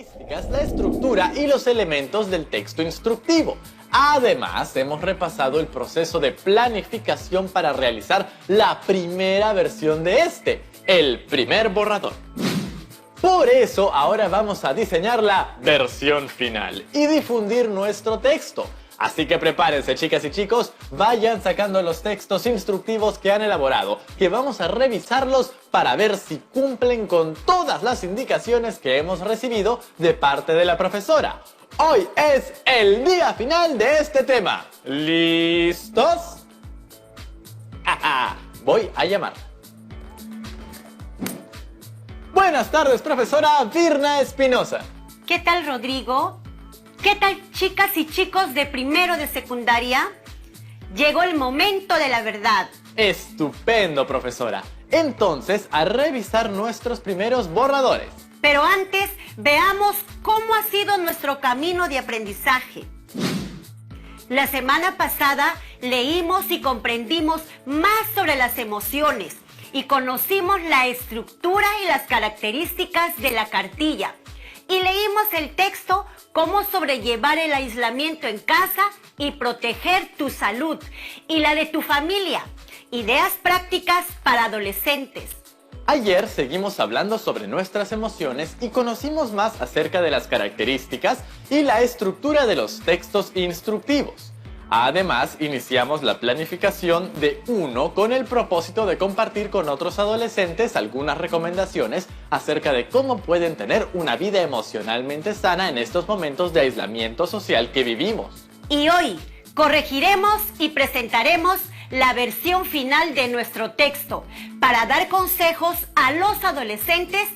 características, la estructura y los elementos del texto instructivo. Además, hemos repasado el proceso de planificación para realizar la primera versión de el primer borrador. Por eso, ahora vamos a diseñar la versión final y difundir nuestro texto. Así que prepárense, chicas y chicos, vayan sacando los textos instructivos que han elaborado, que vamos a revisarlos para ver si cumplen con todas las indicaciones que hemos recibido de parte de la profesora. Hoy es el día final de este tema. ¿Listos? Voy a llamar. Buenas tardes, profesora Virna Espinosa. ¿Qué tal, Rodrigo? ¿Qué tal, chicas y chicos de primero de secundaria? Llegó el momento de la verdad. Estupendo, profesora. Entonces, a revisar nuestros primeros borradores. Pero antes, veamos cómo ha sido nuestro camino de aprendizaje. La semana pasada leímos y comprendimos más sobre las emociones y conocimos la estructura y las características de la cartilla. Y leímos el texto Cómo sobrellevar el aislamiento en casa y proteger tu salud y la de tu familia. Ideas prácticas para adolescentes. Ayer seguimos hablando sobre nuestras emociones y conocimos más acerca de las características y la estructura de los textos instructivos. Además, iniciamos la planificación de uno con el propósito de compartir con otros adolescentes algunas recomendaciones acerca de cómo pueden tener una vida emocionalmente sana en estos momentos de aislamiento social que vivimos. Y hoy corregiremos y presentaremos la versión final de nuestro texto para dar consejos a los adolescentes.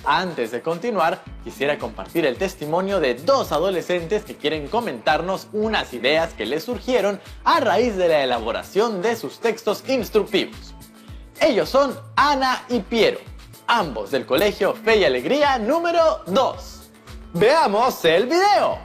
Antes de continuar, quisiera compartir el testimonio de dos adolescentes que quieren comentarnos unas ideas que les surgieron a raíz de la elaboración de sus textos instructivos. Ellos son Ana y Piero, ambos del Colegio Fe y Alegría número 2. ¡Veamos el video!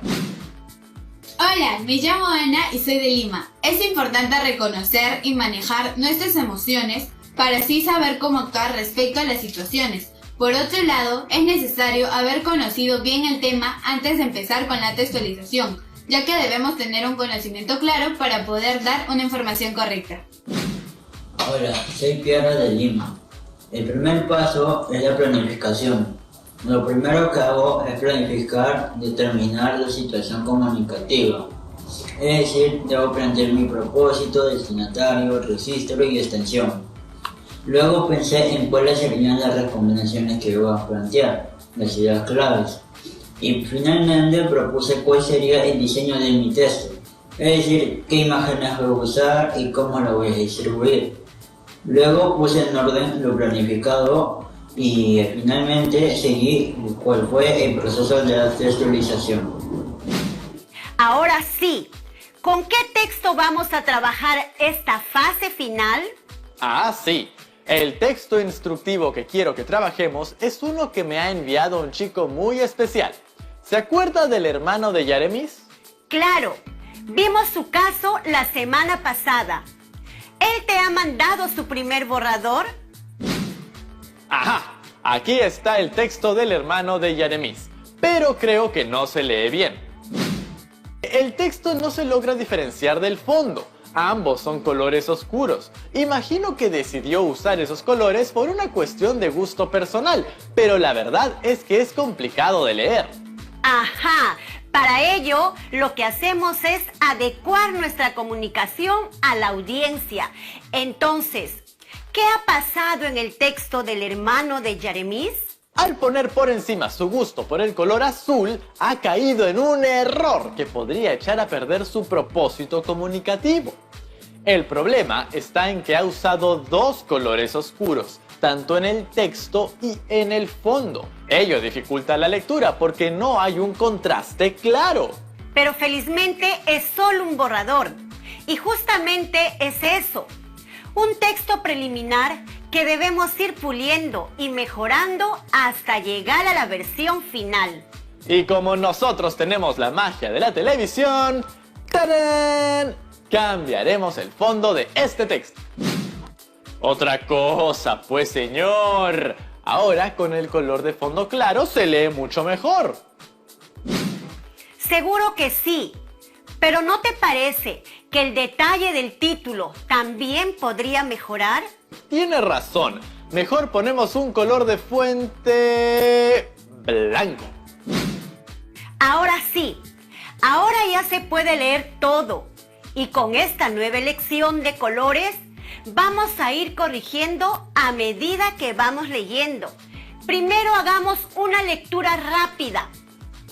Hola, me llamo Ana y soy de Lima. Es importante reconocer y manejar nuestras emociones para así saber cómo actuar respecto a las situaciones. Por otro lado, es necesario haber conocido bien el tema antes de empezar con la textualización, ya que debemos tener un conocimiento claro para poder dar una información correcta. Hola, soy Piero de Lima. El primer paso es la planificación. Lo primero que hago es planificar, determinar la situación comunicativa. Es decir, debo plantear mi propósito, destinatario, registro y extensión. Luego pensé en cuáles serían las recomendaciones que iba a plantear, las ideas claves. Y finalmente propuse cuál sería el diseño de mi texto, es decir, qué imágenes voy a usar y cómo lo voy a distribuir. Luego puse en orden lo planificado y finalmente seguí cuál fue el proceso de la textualización. Ahora sí, ¿con qué texto vamos a trabajar esta fase final? Sí. El texto instructivo que quiero que trabajemos es uno que me ha enviado un chico muy especial. ¿Se acuerda del hermano de Yaremis? Claro, vimos su caso la semana pasada. ¿Él te ha mandado su primer borrador? ¡Ajá! Aquí está el texto del hermano de Yaremis, pero creo que no se lee bien. El texto no se logra diferenciar del fondo. Ambos son colores oscuros. Imagino que decidió usar esos colores por una cuestión de gusto personal, pero la verdad es que es complicado de leer. Ajá, para ello lo que hacemos es adecuar nuestra comunicación a la audiencia. Entonces, ¿qué ha pasado en el texto del hermano de Yaremis? Al poner por encima su gusto por el color azul, ha caído en un error que podría echar a perder su propósito comunicativo. El problema está en que ha usado dos colores oscuros, tanto en el texto y en el fondo. Ello dificulta la lectura porque no hay un contraste claro. Pero felizmente es solo un borrador. Y justamente es eso, un texto preliminar que debemos ir puliendo y mejorando hasta llegar a la versión final. Y como nosotros tenemos la magia de la televisión, ¡tarán!, cambiaremos el fondo de este texto. Otra cosa, pues señor, Ahora, con el color de fondo claro, se lee mucho mejor. Seguro que sí, pero ¿no te parece que el detalle del título también podría mejorar? Tiene razón. Mejor ponemos un color de fuente blanco. Ahora sí, ahora ya se puede leer todo. Y con esta nueva elección de colores, vamos a ir corrigiendo a medida que vamos leyendo. Primero hagamos una lectura rápida.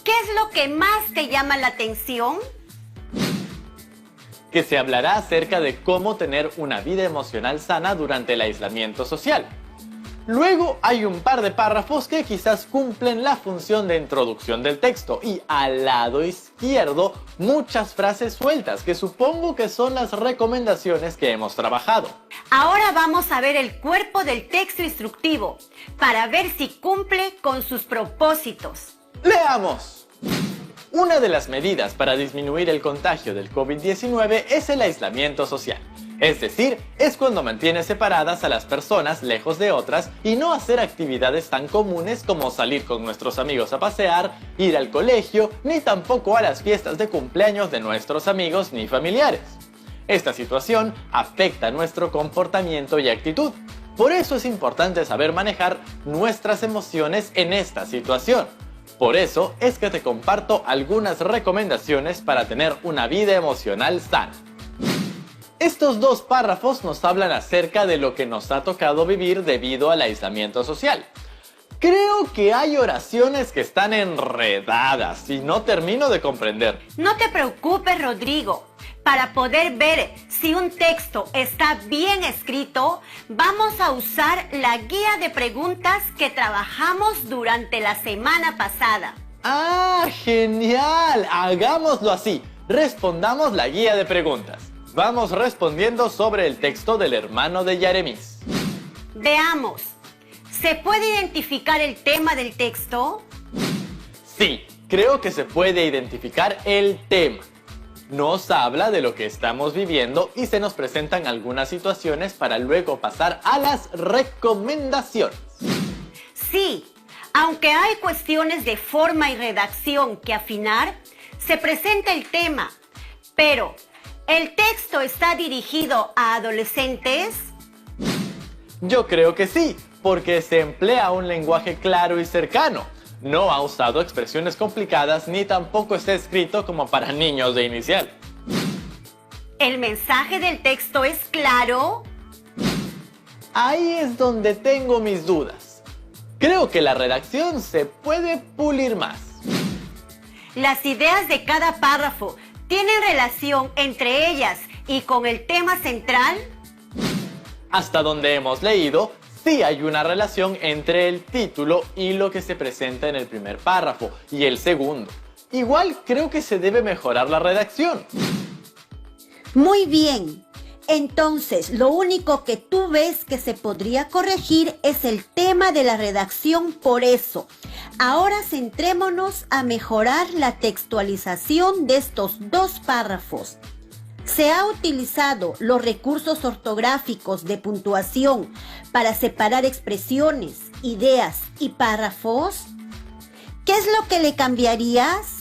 ¿Qué es lo que más te llama la atención? Que se hablará acerca de cómo tener una vida emocional sana durante el aislamiento social. Luego hay un par de párrafos que quizás cumplen la función de introducción del texto y al lado izquierdo muchas frases sueltas que supongo que son las recomendaciones que hemos trabajado. Ahora vamos a ver el cuerpo del texto instructivo para ver si cumple con sus propósitos. ¡Leamos! Una de las medidas para disminuir el contagio del COVID-19 es el aislamiento social. Es decir, es cuando mantienes separadas a las personas lejos de otras y no hacer actividades tan comunes como salir con nuestros amigos a pasear, ir al colegio, ni tampoco a las fiestas de cumpleaños de nuestros amigos ni familiares. Esta situación afecta nuestro comportamiento y actitud. Por eso es importante saber manejar nuestras emociones en esta situación. Por eso es que te comparto algunas recomendaciones para tener una vida emocional sana. Estos dos párrafos nos hablan acerca de lo que nos ha tocado vivir debido al aislamiento social. Creo que hay oraciones que están enredadas y no termino de comprender. No te preocupes, Rodrigo. Para poder ver si un texto está bien escrito, vamos a usar la guía de preguntas que trabajamos durante la semana pasada. ¡Ah, genial! Hagámoslo así. Respondamos la guía de preguntas. Vamos respondiendo sobre el texto del hermano de Jeremías. Veamos. ¿Se puede identificar el tema del texto? Sí, creo que se puede identificar el tema. Nos habla de lo que estamos viviendo y se nos presentan algunas situaciones para luego pasar a las recomendaciones. Sí, aunque hay cuestiones de forma y redacción que afinar, se presenta el tema. Pero, ¿el texto está dirigido a adolescentes? Yo creo que sí, porque se emplea un lenguaje claro y cercano. No ha usado expresiones complicadas ni tampoco está escrito como para niños de inicial. ¿El mensaje del texto es claro? Ahí es donde tengo mis dudas. Creo que la redacción se puede pulir más. ¿Las ideas de cada párrafo tienen relación entre ellas y con el tema central? Hasta donde hemos leído, sí hay una relación entre el título y lo que se presenta en el primer párrafo y el segundo. Igual creo que se debe mejorar la redacción. Muy bien. Entonces, lo único que tú ves que se podría corregir es el tema de la redacción. Por eso, ahora centrémonos a mejorar la textualización de estos dos párrafos. ¿Se ha utilizado los recursos ortográficos de puntuación para separar expresiones, ideas y párrafos? ¿Qué es lo que le cambiarías?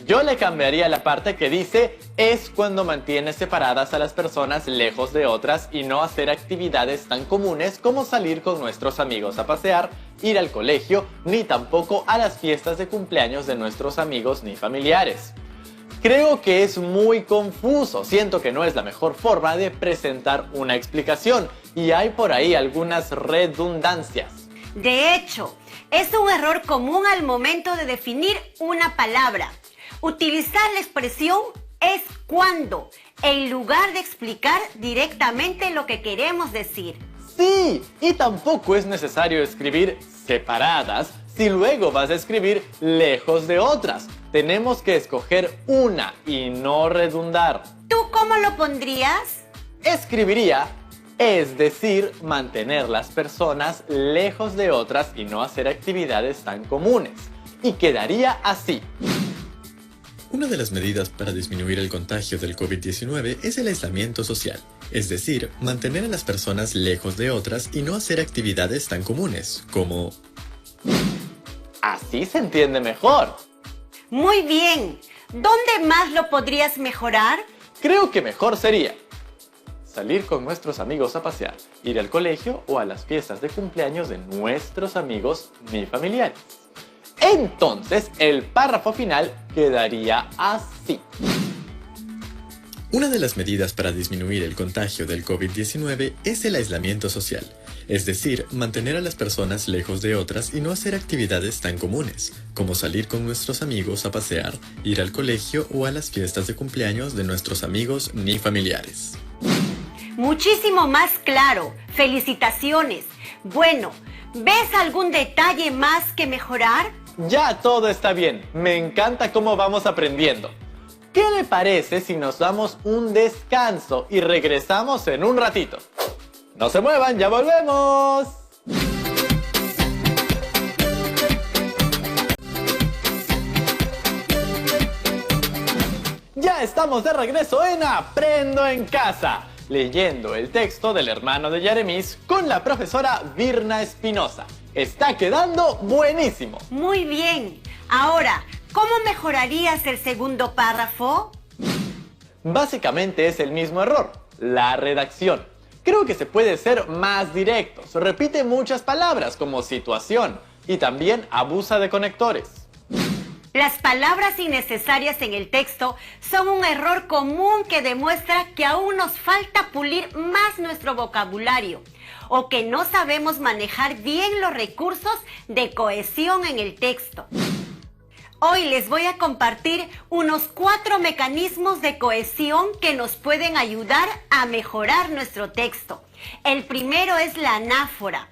Yo le cambiaría la parte que dice es cuando mantienes separadas a las personas lejos de otras y no hacer actividades tan comunes como salir con nuestros amigos a pasear, ir al colegio, ni tampoco a las fiestas de cumpleaños de nuestros amigos ni familiares. Creo que es muy confuso, siento que no es la mejor forma de presentar una explicación y hay por ahí algunas redundancias. De hecho, es un error común al momento de definir una palabra. Utilizar la expresión es cuando, en lugar de explicar directamente lo que queremos decir. Sí, y tampoco es necesario escribir separadas si luego vas a escribir lejos de otras. Tenemos que escoger una y no redundar. ¿Tú cómo lo pondrías? Escribiría, es decir, mantener las personas lejos de otras y no hacer actividades tan comunes. Y quedaría así. Una de las medidas para disminuir el contagio del COVID-19 es el aislamiento social, es decir, mantener a las personas lejos de otras y no hacer actividades tan comunes, como... Así se entiende mejor. Muy bien. ¿Dónde más lo podrías mejorar? Creo que mejor sería salir con nuestros amigos a pasear, ir al colegio o a las fiestas de cumpleaños de nuestros amigos ni familiares. Entonces, el párrafo final quedaría así. Una de las medidas para disminuir el contagio del COVID-19 es el aislamiento social, es decir, mantener a las personas lejos de otras y no hacer actividades tan comunes, como salir con nuestros amigos a pasear, ir al colegio o a las fiestas de cumpleaños de nuestros amigos ni familiares. Muchísimo más claro. Felicitaciones. Bueno, ¿ves algún detalle más que mejorar? Ya todo está bien. Me encanta cómo vamos aprendiendo. ¿Qué le parece si nos damos un descanso y regresamos en un ratito? No se muevan, ya volvemos. Ya estamos de regreso en Aprendo en Casa, leyendo el texto del hermano de Yaremis con la profesora Virna Espinosa. Está quedando buenísimo. Muy bien. Ahora, ¿cómo mejorarías el segundo párrafo? Básicamente es el mismo error, la redacción. Creo que se puede ser más directo. Se repite muchas palabras como situación y también abusa de conectores. Las palabras innecesarias en el texto son un error común que demuestra que aún nos falta pulir más nuestro vocabulario o que no sabemos manejar bien los recursos de cohesión en el texto. Hoy les voy a compartir unos 4 mecanismos de cohesión que nos pueden ayudar a mejorar nuestro texto. El primero es la anáfora.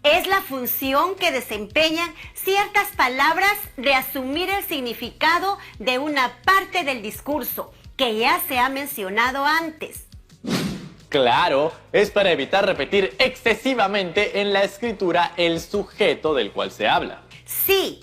Es la función que desempeñan ciertas palabras de asumir el significado de una parte del discurso, que ya se ha mencionado antes. Claro, es para evitar repetir excesivamente en la escritura el sujeto del cual se habla. Sí,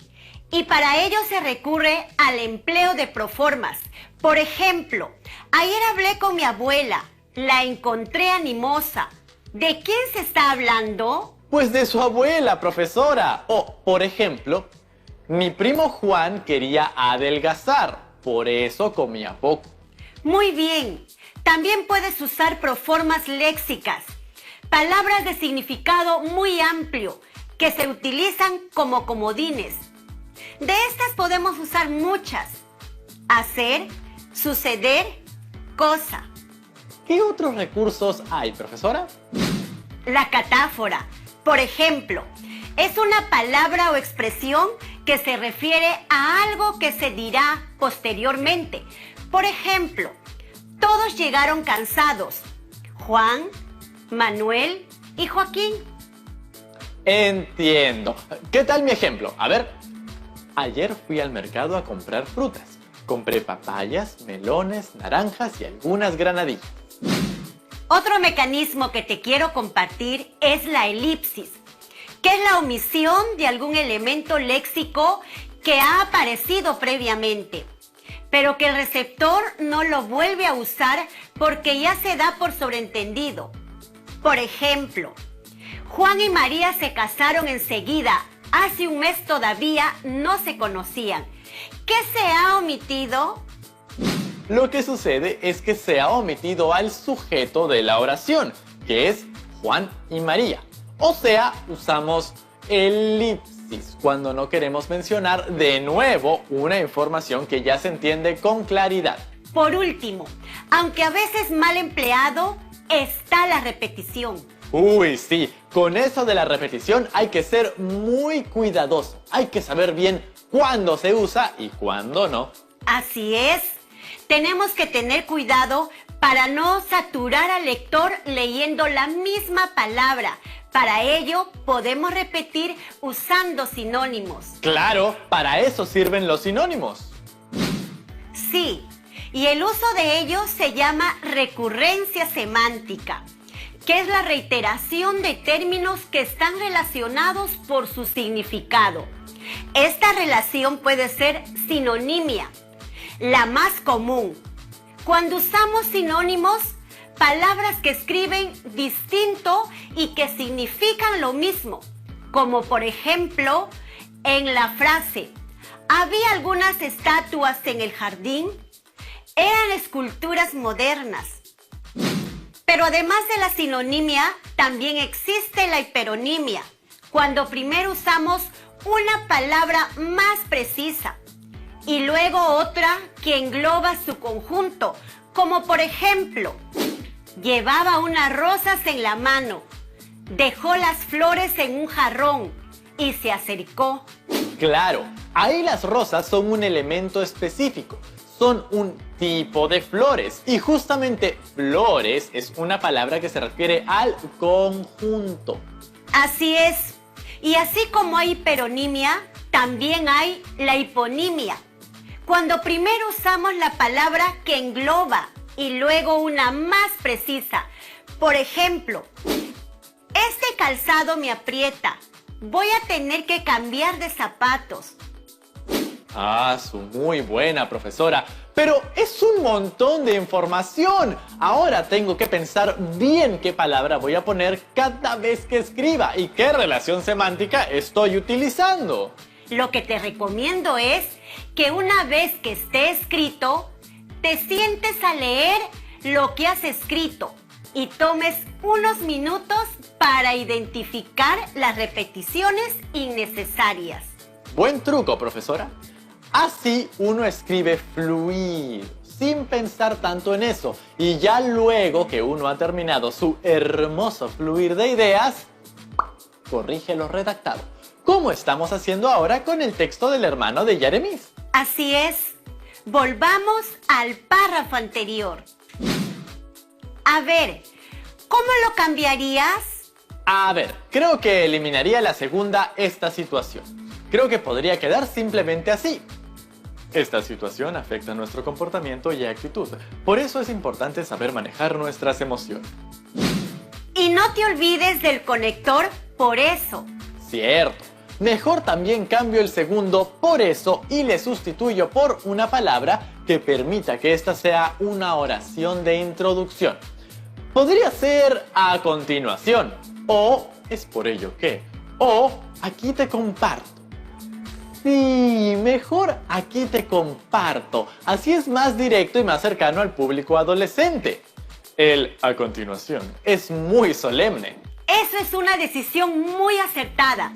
y para ello se recurre al empleo de proformas. Por ejemplo, ayer hablé con mi abuela, la encontré animosa. ¿De quién se está hablando? Pues de su abuela, profesora. O, por ejemplo, mi primo Juan quería adelgazar, por eso comía poco. Muy bien. También puedes usar proformas léxicas, palabras de significado muy amplio que se utilizan como comodines. De estas podemos usar muchas. Hacer, suceder, cosa. ¿Qué otros recursos hay, profesora? La catáfora, por ejemplo, es una palabra o expresión que se refiere a algo que se dirá posteriormente. Por ejemplo, todos llegaron cansados. Juan, Manuel y Joaquín. Entiendo. ¿Qué tal mi ejemplo? A ver. Ayer fui al mercado a comprar frutas. Compré papayas, melones, naranjas y algunas granadillas. Otro mecanismo que te quiero compartir es la elipsis, que es la omisión de algún elemento léxico que ha aparecido previamente, pero que el receptor no lo vuelve a usar porque ya se da por sobreentendido. Por ejemplo, Juan y María se casaron enseguida. Hace un mes todavía no se conocían. ¿Qué se ha omitido? Lo que sucede es que se ha omitido al sujeto de la oración, que es Juan y María. O sea, usamos elipsis cuando no queremos mencionar de nuevo una información que ya se entiende con claridad. Por último, aunque a veces mal empleado, está la repetición. Uy, sí, con eso de la repetición hay que ser muy cuidadoso. Hay que saber bien cuándo se usa y cuándo no. Así es. Tenemos que tener cuidado para no saturar al lector leyendo la misma palabra. Para ello, podemos repetir usando sinónimos. Claro, para eso sirven los sinónimos. Sí, y el uso de ellos se llama recurrencia semántica, que es la reiteración de términos que están relacionados por su significado. Esta relación puede ser sinonimia. la más común. Cuando usamos sinónimos, palabras que escriben distinto y que significan lo mismo, como por ejemplo, en la frase, había algunas estatuas en el jardín, eran esculturas modernas. Pero además de la sinonimia, también existe la hiperonimia, cuando primero usamos una palabra más precisa y luego otra que engloba su conjunto, como por ejemplo, llevaba unas rosas en la mano, dejó las flores en un jarrón y se acercó. Claro, ahí las rosas son un elemento específico, son un tipo de flores y justamente flores es una palabra que se refiere al conjunto. Así es, y así como hay hiperonimia, también hay la hiponimia. Cuando primero usamos la palabra que engloba y luego una más precisa. Por ejemplo, este calzado me aprieta, voy a tener que cambiar de zapatos. Ah, muy buena, profesora. Pero es un montón de información. Ahora tengo que pensar bien qué palabra voy a poner cada vez que escriba y qué relación semántica estoy utilizando. Lo que te recomiendo es que una vez que esté escrito, te sientes a leer lo que has escrito y tomes unos minutos para identificar las repeticiones innecesarias. Buen truco, profesora. Así uno escribe fluido, sin pensar tanto en eso. Y ya luego que uno ha terminado su hermoso fluir de ideas, corrige lo redactado, como estamos haciendo ahora con el texto del hermano de Yaremis. Así es. Volvamos al párrafo anterior. A ver, ¿cómo lo cambiarías? A ver, creo que eliminaría la segunda esta situación. Creo que podría quedar simplemente así. Esta situación afecta nuestro comportamiento y actitud. Por eso es importante saber manejar nuestras emociones. Y no te olvides del conector por eso. Cierto. Mejor también cambio el segundo por eso y le sustituyo por una palabra que permita que esta sea una oración de introducción. Podría ser a continuación, o es por ello que, o aquí te comparto. Sí, mejor aquí te comparto. Así es más directo y más cercano al público adolescente. El a continuación es muy solemne. Eso es una decisión muy acertada.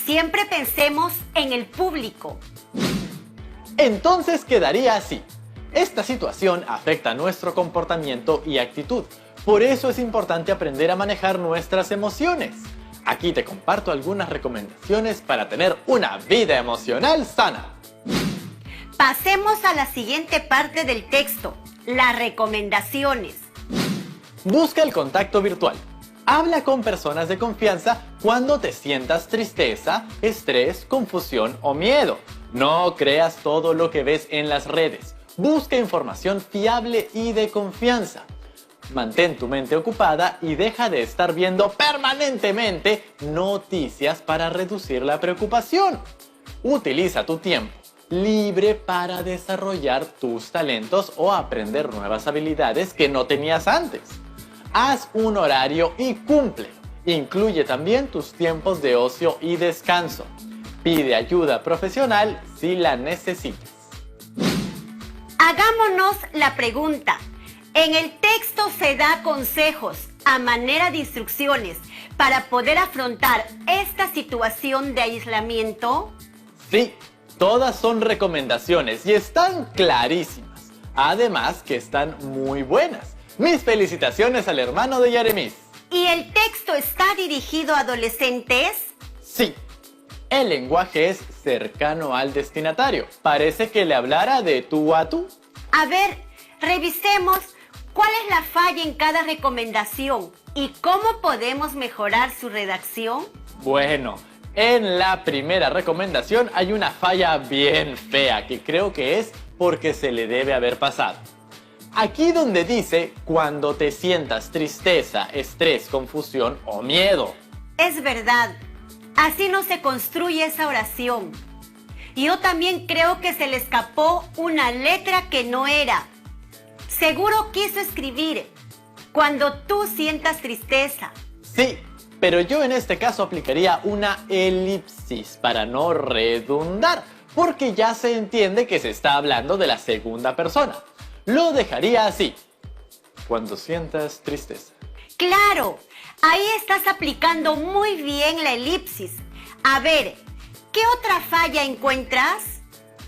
Siempre pensemos en el público. Entonces quedaría así. Esta situación afecta nuestro comportamiento y actitud. Por eso es importante aprender a manejar nuestras emociones. Aquí te comparto algunas recomendaciones para tener una vida emocional sana. Pasemos a la siguiente parte del texto, las recomendaciones. Busca el contacto virtual. Habla con personas de confianza cuando te sientas tristeza, estrés, confusión o miedo. No creas todo lo que ves en las redes. Busca información fiable y de confianza. Mantén tu mente ocupada y deja de estar viendo permanentemente noticias para reducir la preocupación. Utiliza tu tiempo libre para desarrollar tus talentos o aprender nuevas habilidades que no tenías antes. Haz un horario y cúmplelo. Incluye también tus tiempos de ocio y descanso. Pide ayuda profesional si la necesitas. Hagámonos la pregunta. En el texto se da consejos a manera de instrucciones para poder afrontar esta situación de aislamiento. Sí, todas son recomendaciones y están clarísimas. Además que están muy buenas. Mis felicitaciones al hermano de Yaremis. ¿Y el texto está dirigido a adolescentes? Sí. El lenguaje es cercano al destinatario. Parece que le hablara de tú a tú. A ver, revisemos cuál es la falla en cada recomendación y cómo podemos mejorar su redacción. Bueno, en la primera recomendación hay una falla bien fea que creo que es porque se le debe haber pasado. Aquí donde dice cuando te sientas tristeza, estrés, confusión o miedo. Es verdad, así no se construye esa oración. Yo también creo que se le escapó una letra que no era. Seguro quiso escribir cuando tú sientas tristeza. Sí, pero yo en este caso aplicaría una elipsis para no redundar, porque ya se entiende que se está hablando de la segunda persona. Lo dejaría así. Cuando sientas tristeza. Claro, ahí estás aplicando muy bien la elipsis. A ver, ¿qué otra falla encuentras?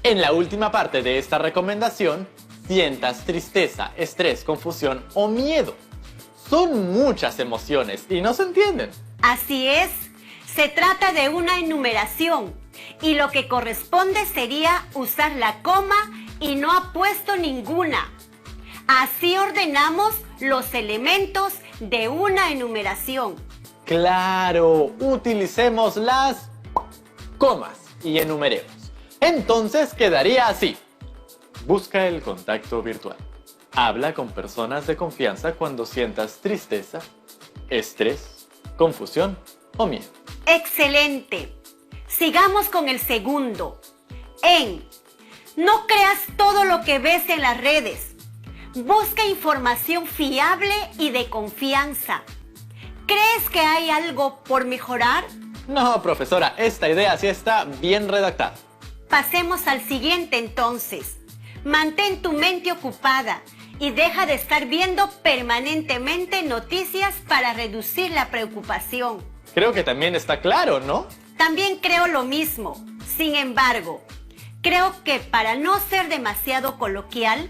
En la última parte de esta recomendación, sientas tristeza, estrés, confusión o miedo. Son muchas emociones y no se entienden. Así es, se trata de una enumeración y lo que corresponde sería usar la coma y no ha puesto ninguna. Así ordenamos los elementos de una enumeración. Claro, utilicemos las comas y enumeremos. Entonces quedaría así. Busca el contacto virtual. Habla con personas de confianza cuando sientas tristeza, estrés, confusión o miedo. Excelente. Sigamos con el segundo. No creas todo lo que ves en las redes. Busca información fiable y de confianza. ¿Crees que hay algo por mejorar? No, profesora, esta idea sí está bien redactada. Pasemos al siguiente entonces. Mantén tu mente ocupada y deja de estar viendo permanentemente noticias para reducir la preocupación. Creo que también está claro, ¿no? También creo lo mismo. Sin embargo, creo que para no ser demasiado coloquial,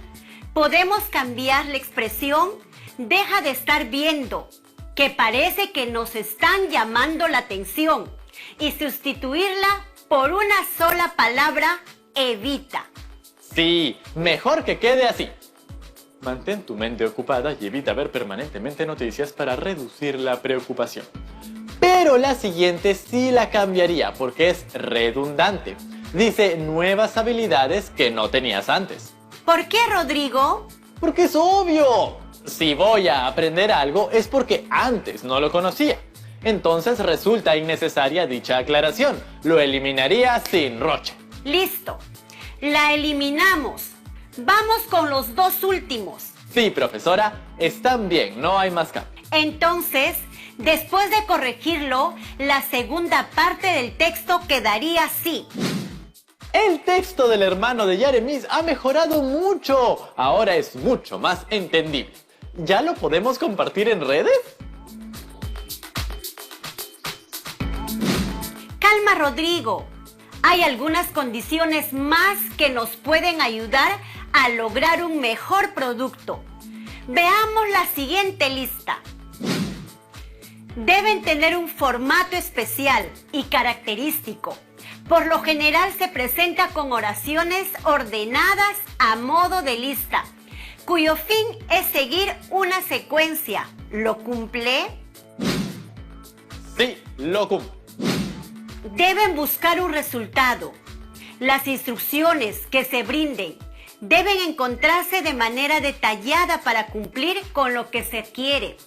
podemos cambiar la expresión deja de estar viendo, que parece que nos están llamando la atención, y sustituirla por una sola palabra, evita. Sí, mejor que quede así. Mantén tu mente ocupada y evita ver permanentemente noticias para reducir la preocupación. Pero la siguiente sí la cambiaría porque es redundante. Dice nuevas habilidades que no tenías antes. ¿Por qué, Rodrigo? Porque es obvio. Si voy a aprender algo es porque antes no lo conocía. Entonces resulta innecesaria dicha aclaración. Lo eliminaría sin roche. Listo. La eliminamos. Vamos con los dos últimos. Sí, profesora, están bien, no hay más cambio. Entonces, después de corregirlo, la segunda parte del texto quedaría así. El texto del hermano de Yaremis ha mejorado mucho. Ahora es mucho más entendible. ¿Ya lo podemos compartir en redes? Calma, Rodrigo. Hay algunas condiciones más que nos pueden ayudar a lograr un mejor producto. Veamos la siguiente lista. Deben tener un formato especial y característico. Por lo general se presenta con oraciones ordenadas a modo de lista, cuyo fin es seguir una secuencia. ¿Lo cumple? Sí, lo cumple. Deben buscar un resultado. Las instrucciones que se brinden deben encontrarse de manera detallada para cumplir con lo que se quiere.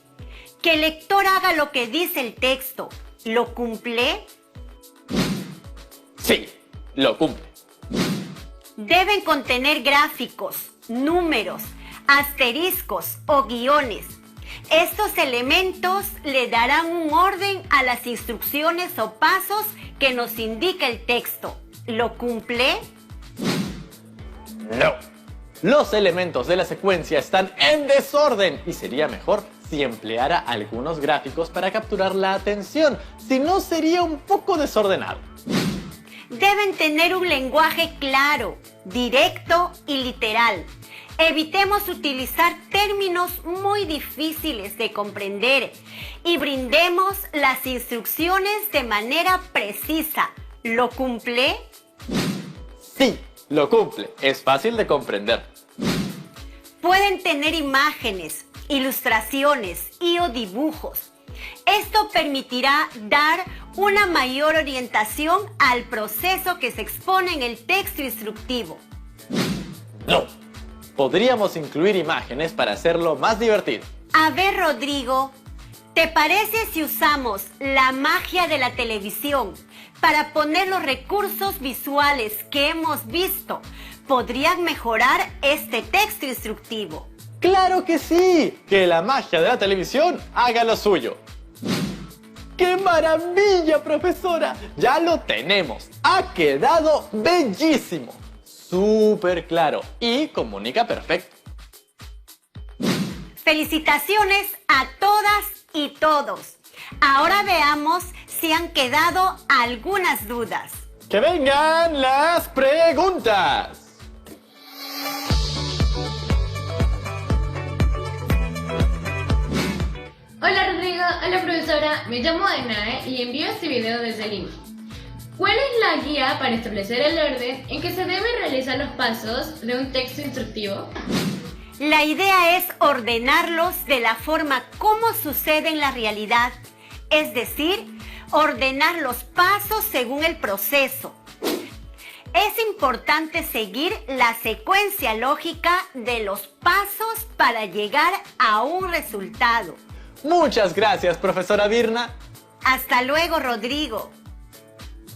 Que el lector haga lo que dice el texto. ¿Lo cumple? Sí, lo cumple. Deben contener gráficos, números, asteriscos o guiones. Estos elementos le darán un orden a las instrucciones o pasos que nos indica el texto. ¿Lo cumple? No. Los elementos de la secuencia están en desorden y sería mejor si empleara algunos gráficos para capturar la atención. Si no, sería un poco desordenado. Deben tener un lenguaje claro, directo y literal. Evitemos utilizar términos muy difíciles de comprender y brindemos las instrucciones de manera precisa. ¿Lo cumple? Sí, lo cumple. Es fácil de comprender. Pueden tener imágenes, ilustraciones o dibujos. Esto permitirá dar una mayor orientación al proceso que se expone en el texto instructivo. No. Podríamos incluir imágenes para hacerlo más divertido. A ver, Rodrigo, ¿Te parece si usamos la magia de la televisión para poner los recursos visuales que hemos visto? ¿Podrían mejorar este texto instructivo? ¡Claro que sí! Que la magia de la televisión haga lo suyo. ¡Qué maravilla, profesora! ¡Ya lo tenemos! ¡Ha quedado bellísimo! Súper claro y comunica perfecto. Felicitaciones a todas y todos. Ahora veamos si han quedado algunas dudas. ¡Que vengan las preguntas! Hola Rodrigo, hola profesora, me llamo Danae y envío este video desde Lima. ¿Cuál es la guía para establecer el orden en que se deben realizar los pasos de un texto instructivo? La idea es ordenarlos de la forma como sucede en la realidad, es decir, ordenar los pasos según el proceso. Es importante seguir la secuencia lógica de los pasos para llegar a un resultado. Muchas gracias, profesora Virna. Hasta luego, Rodrigo.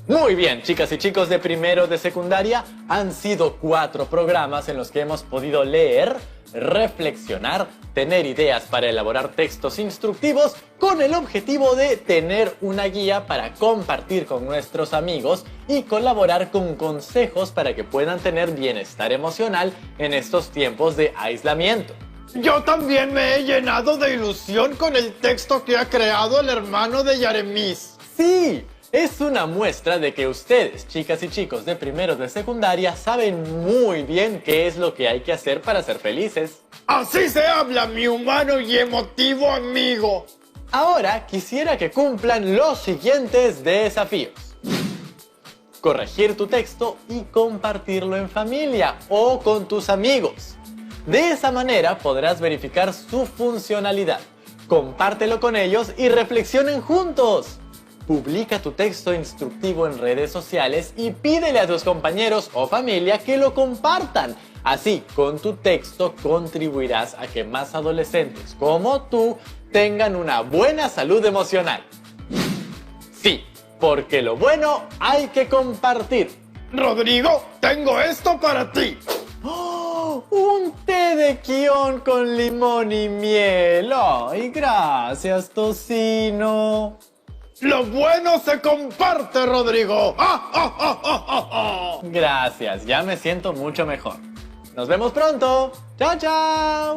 Muy bien, chicas y chicos de primero de secundaria, han sido 4 programas en los que hemos podido leer, reflexionar, tener ideas para elaborar textos instructivos con el objetivo de tener una guía para compartir con nuestros amigos y colaborar con consejos para que puedan tener bienestar emocional en estos tiempos de aislamiento. Yo también me he llenado de ilusión con el texto que ha creado el hermano de Yaremis. ¡Sí! Es una muestra de que ustedes, chicas y chicos de primero de secundaria, saben muy bien qué es lo que hay que hacer para ser felices. Así se habla, mi humano y emotivo amigo. Ahora quisiera que cumplan los siguientes desafíos. Corregir tu texto y compartirlo en familia o con tus amigos. De esa manera podrás verificar su funcionalidad. Compártelo con ellos y reflexionen juntos. Publica tu texto instructivo en redes sociales y pídele a tus compañeros o familia que lo compartan. Así, con tu texto contribuirás a que más adolescentes como tú tengan una buena salud emocional. Sí, porque lo bueno hay que compartir. Rodrigo, tengo esto para ti. ¡Oh! ¡Un té de Kion con limón y miel! ¡Ay, gracias, tocino! Lo bueno se comparte, Rodrigo. ¡Ah, ah, ah, ah, ah, ah! Gracias, ya me siento mucho mejor. Nos vemos pronto. ¡Chao, chao!